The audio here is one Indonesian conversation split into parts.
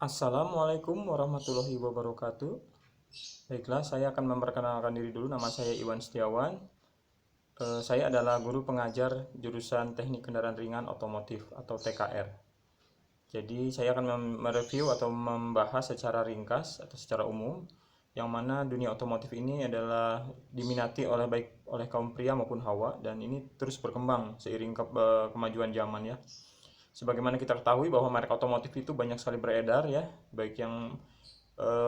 Assalamualaikum warahmatullahi wabarakatuh. Baiklah, saya akan memperkenalkan diri dulu. Nama saya Iwan Setiawan. Saya adalah guru pengajar jurusan Teknik Kendaraan Ringan Otomotif atau TKR. Jadi, saya akan mereview atau membahas secara ringkas atau secara umum yang mana dunia otomotif ini adalah diminati oleh baik oleh kaum pria maupun hawa, dan ini terus berkembang seiring kemajuan zaman ya. Sebagaimana kita ketahui bahwa merek otomotif itu banyak sekali beredar ya, baik yang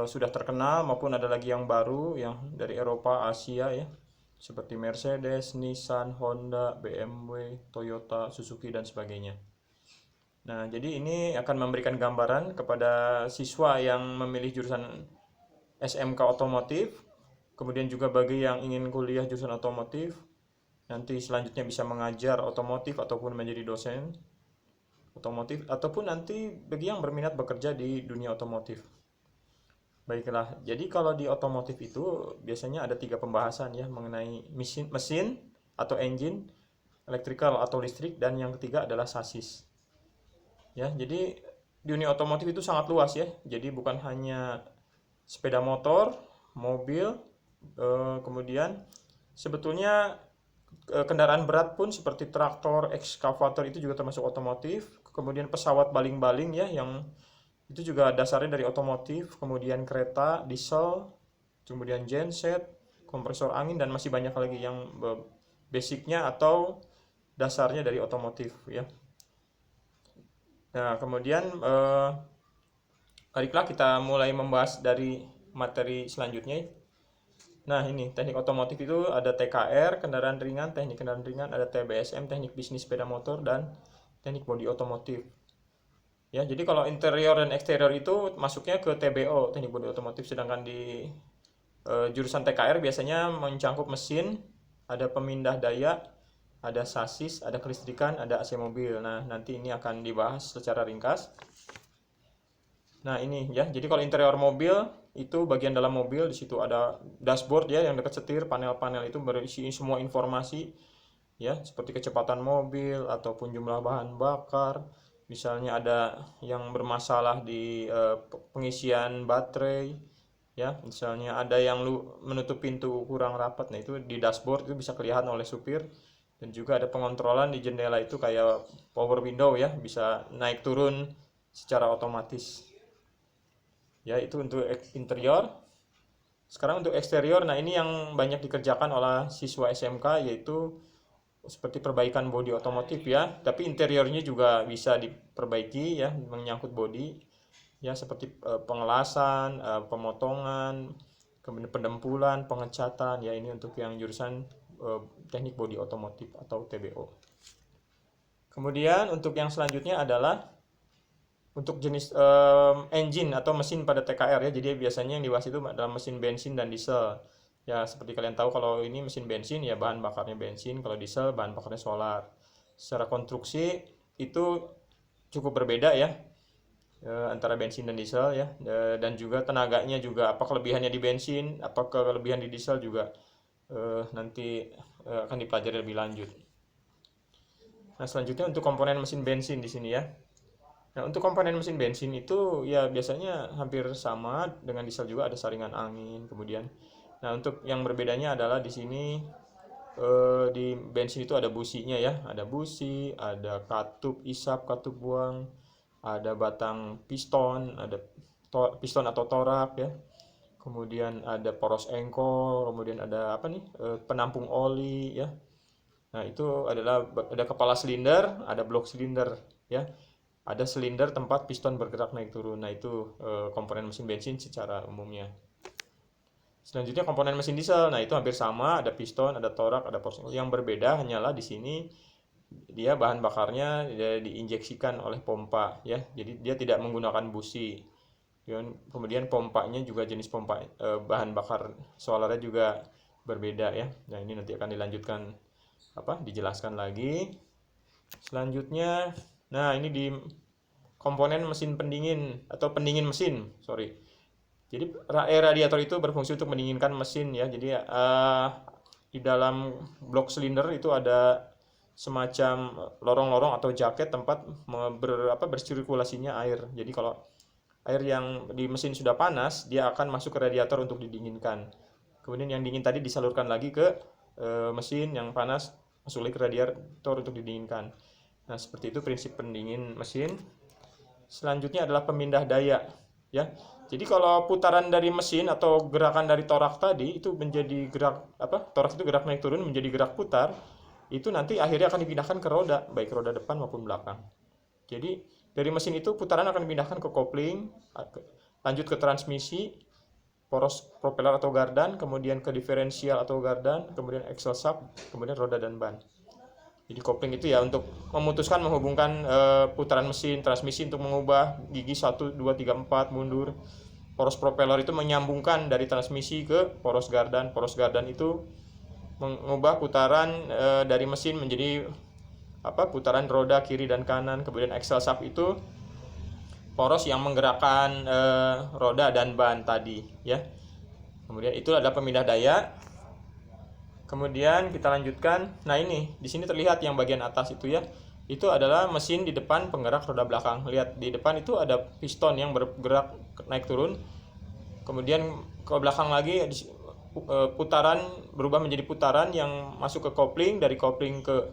sudah terkenal maupun ada lagi yang baru yang dari Eropa, Asia ya, seperti Mercedes, Nissan, Honda, BMW, Toyota, Suzuki dan sebagainya. Nah, jadi ini akan memberikan gambaran kepada siswa yang memilih jurusan SMK otomotif, kemudian juga bagi yang ingin kuliah jurusan otomotif, nanti selanjutnya bisa mengajar otomotif ataupun menjadi dosen otomotif, ataupun nanti bagi yang berminat bekerja di dunia otomotif. Baiklah, jadi kalau di otomotif itu biasanya ada tiga pembahasan ya mengenai mesin atau engine, electrical atau listrik, dan yang ketiga adalah sasis. Ya, jadi dunia otomotif itu sangat luas ya. Jadi bukan hanya sepeda motor, mobil, kemudian sebetulnya kendaraan berat pun seperti traktor, ekskavator itu juga termasuk otomotif. Kemudian pesawat baling-baling ya yang itu juga dasarnya dari otomotif, kemudian kereta, diesel, kemudian genset, kompresor angin dan masih banyak lagi yang basicnya atau dasarnya dari otomotif ya. Nah, kemudian baiklah kita mulai membahas dari materi selanjutnya. Nah, ini teknik otomotif itu ada TKR, kendaraan ringan, teknik kendaraan ringan, ada TBSM, teknik bisnis sepeda motor, dan teknik bodi otomotif. Ya, jadi kalau interior dan eksterior itu masuknya ke TBO, teknik bodi otomotif, sedangkan di jurusan TKR biasanya mencangkup mesin, ada pemindah daya, ada sasis, ada kelistrikan, ada AC mobil. Nah, nanti ini akan dibahas secara ringkas. Nah, ini ya. Jadi kalau interior mobil itu bagian dalam mobil, di situ ada dashboard ya yang dekat setir, panel-panel itu berisi semua informasi ya, seperti kecepatan mobil ataupun jumlah bahan bakar. Misalnya ada yang bermasalah di pengisian baterai ya, misalnya ada yang menutup pintu kurang rapat. Nah, itu di dashboard itu bisa kelihatan oleh supir, dan juga ada pengontrolan di jendela itu kayak power window ya, bisa naik turun secara otomatis. Ya, itu untuk interior. Sekarang untuk eksterior, nah ini yang banyak dikerjakan oleh siswa SMK, yaitu seperti perbaikan bodi otomotif ya, tapi interiornya juga bisa diperbaiki ya, menyangkut bodi ya, seperti pengelasan, pemotongan, kemudian pendempulan, pengecatan ya, ini untuk yang jurusan teknik bodi otomotif atau TBO. Kemudian untuk yang selanjutnya adalah untuk jenis engine atau mesin pada TKR ya. Jadi biasanya yang dibahas itu adalah mesin bensin dan diesel. Ya, seperti kalian tahu kalau ini mesin bensin ya bahan bakarnya bensin, kalau diesel bahan bakarnya solar. Secara konstruksi itu cukup berbeda ya, antara bensin dan diesel ya. Dan juga tenaganya juga, apa kelebihannya di bensin, apa kelebihan di diesel juga nanti akan dipelajari lebih lanjut. Nah, selanjutnya untuk komponen mesin bensin di sini ya. Nah, untuk komponen mesin bensin itu ya biasanya hampir sama dengan diesel, juga ada saringan angin. Kemudian, nah untuk yang berbedanya adalah di sini di bensin itu ada businya ya, ada busi, ada katup isap, katup buang, ada batang piston, ada piston atau torak ya. Kemudian ada poros engkol, kemudian ada apa nih, penampung oli ya. Nah, itu adalah ada kepala silinder, ada blok silinder ya. Ada silinder tempat piston bergerak naik turun. Nah, itu komponen mesin bensin secara umumnya. Selanjutnya komponen mesin diesel. Nah, itu hampir sama, ada piston, ada torak, ada poros. Yang berbeda hanyalah di sini dia bahan bakarnya diinjeksikan oleh pompa ya. Jadi dia tidak menggunakan busi. Kemudian pompanya juga jenis pompa bahan bakar solarnya juga berbeda ya. Nah, ini nanti akan dilanjutkan dijelaskan lagi. Selanjutnya, nah ini di komponen mesin pendingin atau pendingin mesin, sorry. Jadi radiator itu berfungsi untuk mendinginkan mesin ya. Jadi di dalam blok silinder itu ada semacam lorong-lorong atau jaket tempat bersirkulasinya air. Jadi kalau air yang di mesin sudah panas, dia akan masuk ke radiator untuk didinginkan. Kemudian yang dingin tadi disalurkan lagi ke mesin yang panas, masuk lagi ke radiator untuk didinginkan. Nah, seperti itu prinsip pendingin mesin. Selanjutnya adalah pemindah daya, ya. Jadi kalau putaran dari mesin atau gerakan dari torak tadi itu menjadi gerak torak itu gerak naik turun menjadi gerak putar, itu nanti akhirnya akan dipindahkan ke roda, baik roda depan maupun belakang. Jadi dari mesin itu putaran akan dipindahkan ke kopling, lanjut ke transmisi, poros propeller atau gardan, kemudian ke diferensial atau gardan, kemudian axle shaft, kemudian roda dan ban. Jadi kopling itu ya untuk memutuskan menghubungkan putaran mesin, transmisi untuk mengubah gigi 1, 2, 3, 4 mundur. Poros propeller itu menyambungkan dari transmisi ke poros gardan. Poros gardan itu mengubah putaran dari mesin menjadi putaran roda kiri dan kanan. Kemudian axle shaft itu poros yang menggerakkan roda dan ban tadi, ya. Kemudian itu adalah pemindah daya. Kemudian kita lanjutkan. Nah, ini di sini terlihat yang bagian atas itu, ya. Itu adalah mesin di depan penggerak roda belakang. Lihat di depan itu ada piston yang bergerak naik turun. Kemudian ke belakang lagi putaran berubah menjadi putaran yang masuk ke kopling, dari kopling ke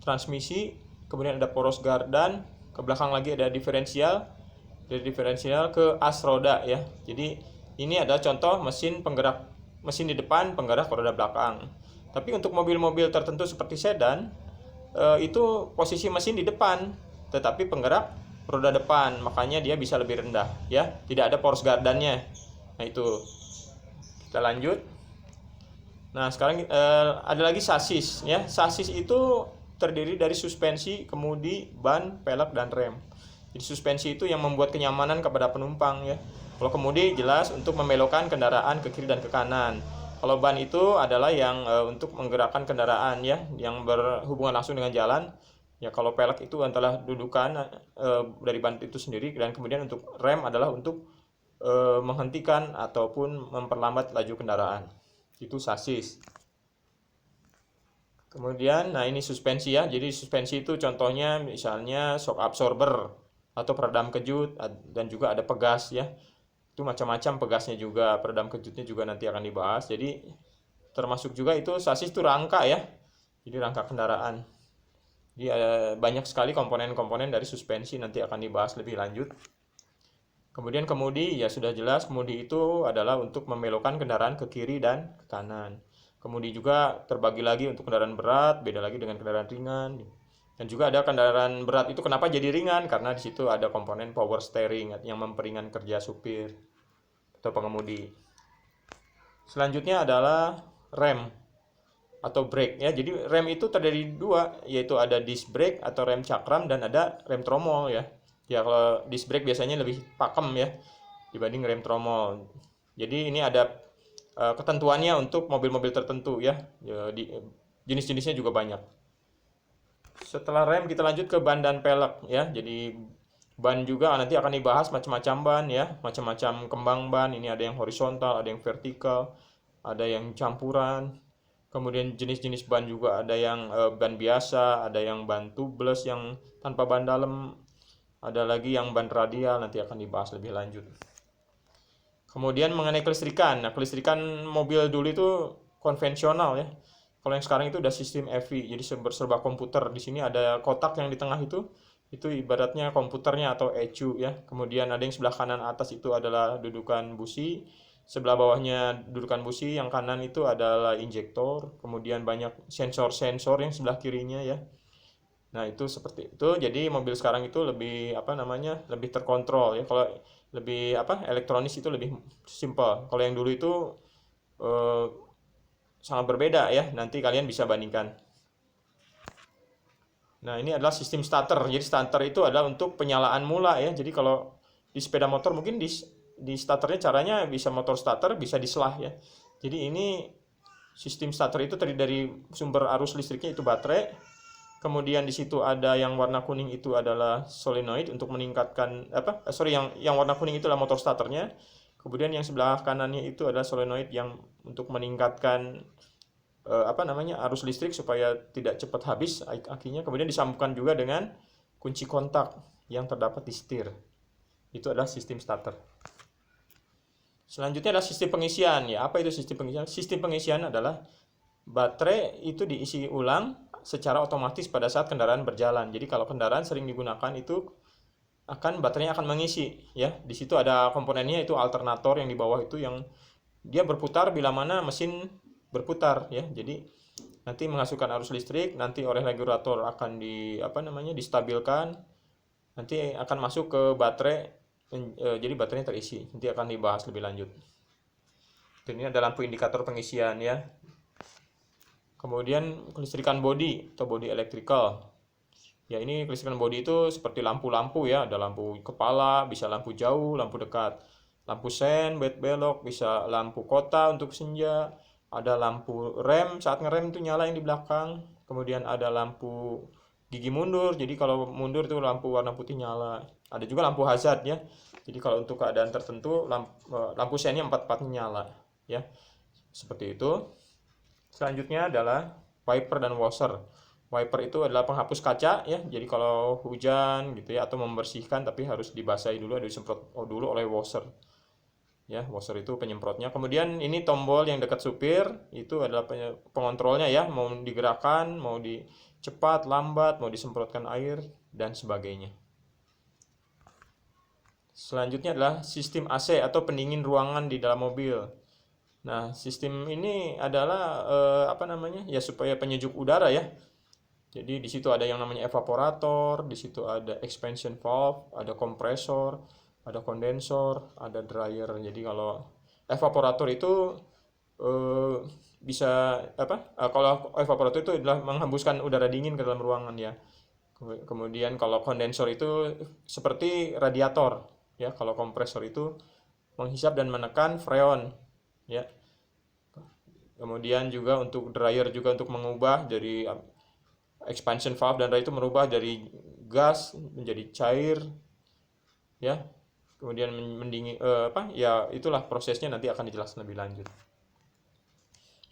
transmisi. Kemudian ada poros gardan, ke belakang lagi ada diferensial, dari diferensial ke as roda, ya. Jadi ini adalah contoh mesin di depan penggerak roda belakang. Tapi untuk mobil-mobil tertentu seperti sedan, itu posisi mesin di depan, tetapi penggerak roda depan, makanya dia bisa lebih rendah, ya. Tidak ada poros gardannya. Nah, itu. Kita lanjut. Nah, sekarang ada lagi sasis, ya. Sasis itu terdiri dari suspensi, kemudi, ban, pelek, dan rem. Jadi suspensi itu yang membuat kenyamanan kepada penumpang, ya. Kalau kemudi jelas untuk membelokkan kendaraan ke kiri dan ke kanan. Kalau ban itu adalah yang untuk menggerakkan kendaraan, ya, yang berhubungan langsung dengan jalan. Ya, kalau pelek itu adalah dudukan dari ban itu sendiri, dan kemudian untuk rem adalah untuk menghentikan ataupun memperlambat laju kendaraan. Itu sasis. Kemudian, nah ini suspensi, ya. Jadi suspensi itu contohnya misalnya shock absorber atau peredam kejut, dan juga ada pegas, ya. Itu macam-macam pegasnya juga, peredam kejutnya juga nanti akan dibahas. Jadi termasuk juga itu sasis itu rangka, ya. Jadi rangka kendaraan. Jadi banyak sekali komponen-komponen dari suspensi, nanti akan dibahas lebih lanjut. Kemudian kemudi, ya sudah jelas, kemudi itu adalah untuk membelokkan kendaraan ke kiri dan ke kanan. Kemudi juga terbagi lagi untuk kendaraan berat, beda lagi dengan kendaraan ringan. Dan juga ada kendaraan berat itu kenapa jadi ringan? Karena di situ ada komponen power steering yang memperingan kerja supir atau pengemudi. Selanjutnya adalah rem atau brake, ya. Jadi rem itu terdiri dua, yaitu ada disc brake atau rem cakram dan ada rem tromol, ya. Ya, kalau disc brake biasanya lebih pakem, ya, dibanding rem tromol. Jadi ini ada ketentuannya untuk mobil-mobil tertentu, ya. Jenis-jenisnya juga banyak. Setelah rem kita lanjut ke ban dan pelek, ya. Jadi ban juga nanti akan dibahas macam-macam ban, ya, macam-macam kembang ban. Ini ada yang horizontal, ada yang vertikal, ada yang campuran. Kemudian jenis-jenis ban juga ada yang ban biasa, ada yang ban tubeless yang tanpa ban dalam, ada lagi yang ban radial, nanti akan dibahas lebih lanjut. Kemudian mengenai kelistrikan. Nah, kelistrikan mobil dulu itu konvensional, ya. Kalau yang sekarang itu udah sistem EV, jadi serba komputer. Di sini ada kotak yang di tengah itu ibaratnya komputernya atau ECU, ya. Kemudian ada yang sebelah kanan atas itu adalah dudukan busi, sebelah bawahnya dudukan busi, yang kanan itu adalah injektor, kemudian banyak sensor-sensor yang sebelah kirinya, ya. Nah, itu seperti itu. Jadi mobil sekarang itu lebih lebih terkontrol, ya. Kalau lebih elektronis itu lebih simple. Kalau yang dulu itu eh, sangat berbeda, ya. Nanti kalian bisa bandingkan. Nah, ini adalah sistem starter. Jadi starter itu adalah untuk penyalaan mula, ya. Jadi kalau di sepeda motor mungkin di starternya caranya bisa motor starter, bisa diselah, ya. Jadi ini sistem starter itu terdiri dari sumber arus listriknya itu baterai. Kemudian di situ ada yang warna kuning itu adalah solenoid untuk meningkatkan yang warna kuning itu adalah motor starternya. Kemudian yang sebelah kanannya itu adalah solenoid yang untuk meningkatkan arus listrik supaya tidak cepat habis akinya. Kemudian disambungkan juga dengan kunci kontak yang terdapat di setir. Itu adalah sistem starter. Selanjutnya adalah sistem pengisian. Ya, apa itu sistem pengisian? Sistem pengisian adalah baterai itu diisi ulang secara otomatis pada saat kendaraan berjalan. Jadi kalau kendaraan sering digunakan itu baterainya akan mengisi, ya. Di situ ada komponennya, itu alternator yang di bawah itu, yang dia berputar bila mana mesin berputar, ya. Jadi nanti menghasilkan arus listrik, nanti oleh regulator akan distabilkan, nanti akan masuk ke baterai, jadi baterainya terisi. Nanti akan dibahas lebih lanjut. Ini ada lampu indikator pengisian, ya. Kemudian kelistrikan bodi atau bodi electrical. Ya, ini kelistrikan bodi itu seperti lampu-lampu, ya. Ada lampu kepala, bisa lampu jauh, lampu dekat. Lampu sen, belok, bisa lampu kota untuk senja. Ada lampu rem, saat ngerem itu nyala yang di belakang. Kemudian ada lampu gigi mundur, jadi kalau mundur itu lampu warna putih nyala. Ada juga lampu hazard, ya. Jadi kalau untuk keadaan tertentu lampu sennya 4-4 nyala, ya. Seperti itu. Selanjutnya adalah wiper dan washer. Wiper itu adalah penghapus kaca, ya. Jadi kalau hujan gitu, ya, atau membersihkan tapi harus dibasahi dulu, disemprot dulu oleh washer. Ya, washer itu penyemprotnya. Kemudian ini tombol yang dekat supir, itu adalah pengontrolnya, ya, mau digerakkan, mau cepat, lambat, mau disemprotkan air dan sebagainya. Selanjutnya adalah sistem AC atau pendingin ruangan di dalam mobil. Nah, sistem ini adalah ya, supaya penyejuk udara, ya. Jadi di situ ada yang namanya evaporator, di situ ada expansion valve, ada kompresor, ada kondensor, ada dryer. Jadi kalau evaporator itu bisa kalau evaporator itu adalah menghembuskan udara dingin ke dalam ruangan, ya. Kemudian kalau kondensor itu seperti radiator, ya. Kalau kompresor itu menghisap dan menekan freon, ya. Kemudian juga untuk dryer juga untuk mengubah dari expansion valve dan dryer itu merubah dari gas menjadi cair, ya. Kemudian mendingin ya, itulah prosesnya, nanti akan dijelaskan lebih lanjut.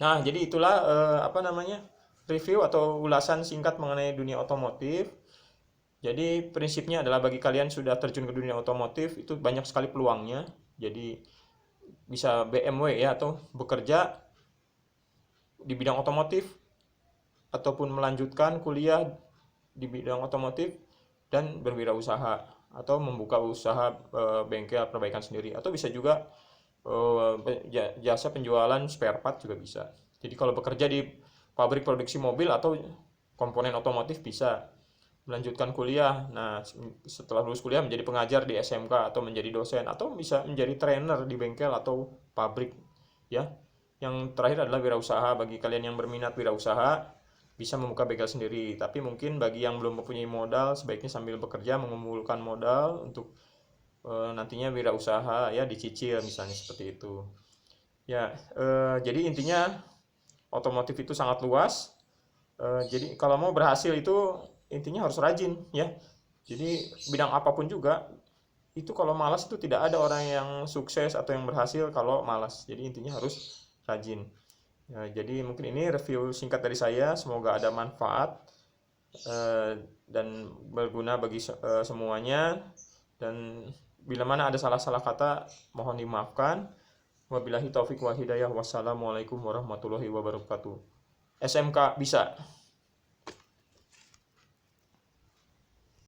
Nah, jadi itulah review atau ulasan singkat mengenai dunia otomotif. Jadi prinsipnya adalah bagi kalian sudah terjun ke dunia otomotif itu banyak sekali peluangnya. Jadi bisa BMW, ya, atau bekerja di bidang otomotif ataupun melanjutkan kuliah di bidang otomotif dan berwirausaha atau membuka usaha bengkel perbaikan sendiri, atau bisa juga jasa penjualan spare part juga bisa. Jadi kalau bekerja di pabrik produksi mobil atau komponen otomotif bisa. Melanjutkan kuliah, nah setelah lulus kuliah menjadi pengajar di SMK atau menjadi dosen, atau bisa menjadi trainer di bengkel atau pabrik, ya. Yang terakhir adalah wirausaha. Bagi kalian yang berminat wirausaha bisa membuka bengkel sendiri, tapi mungkin bagi yang belum mempunyai modal sebaiknya sambil bekerja mengumpulkan modal untuk nantinya wirausaha, ya, dicicil misalnya, seperti itu, ya. Jadi intinya otomotif itu sangat luas. Jadi kalau mau berhasil itu intinya harus rajin, ya. Jadi bidang apapun juga itu, kalau malas itu tidak ada orang yang sukses atau yang berhasil kalau malas. Jadi intinya harus rajin. Ya, jadi mungkin ini review singkat dari saya, semoga ada manfaat dan berguna bagi semuanya. Dan bila mana ada salah-salah kata mohon dimaafkan. Wabillahi taufik wa hidayah. Wassalamualaikum warahmatullahi wabarakatuh. SMK bisa.